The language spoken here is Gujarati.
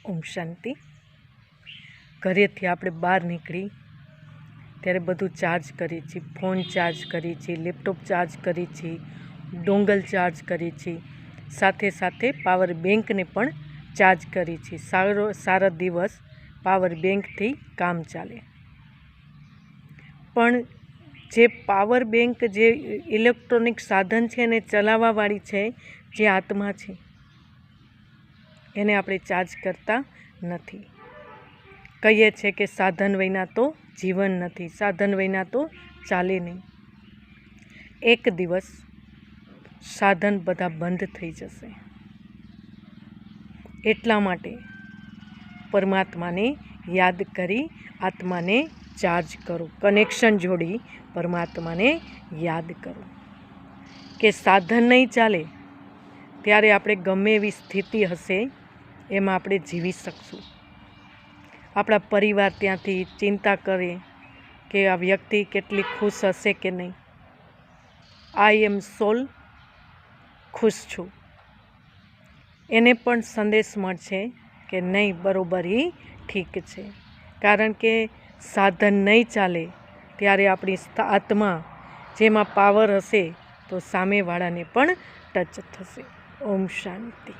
ઓમ શાંતિ. ઘરેથી આપણે બહાર નીકળી ત્યારે બધું ચાર્જ કરીએ છીએ, ફોન ચાર્જ કરીએ છીએ, લેપટોપ ચાર્જ કરીએ છીએ, ડોંગલ ચાર્જ કરીએ છીએ, સાથે સાથે પાવર બેંકને પણ ચાર્જ કરીએ છીએ. સારા દિવસ પાવર બેંકથી કામ ચાલે. પણ જે પાવર બેંક, જે ઇલેક્ટ્રોનિક સાધન છે એને ચલાવવાવાળી છે જે આત્મા છે, એને આપણે ચાર્જ કરતા નથી. કહીએ છીએ કે સાધન વિના તો જીવન નથી, સાધન વિના તો ચાલે નહીં. એક દિવસ સાધન બધા બંધ થઈ જશે. એટલા માટે પરમાત્માને યાદ કરી આત્માને ચાર્જ કરો, કનેક્શન જોડી પરમાત્માને યાદ કરો. કે સાધન નહીં ચાલે ત્યારે આપણે ગમે એવી સ્થિતિ હશે એમાં આપણે જીવી શકશું. આપણા પરિવાર ત્યાંથી ચિંતા કરે કે આ વ્યક્તિ કેટલી ખુશ હશે કે નહીં. આઈ એમ સોલ ખુશ છું. એને પણ સંદેશ મળશે કે નહીં, બરોબર, એ ઠીક છે. કારણ કે સાધન નહીં ચાલે ત્યારે આપણી આત્મા જેમાં પાવર હશે તો સામેવાળાને પણ ટચ થશે. ઓમ શાંતિ.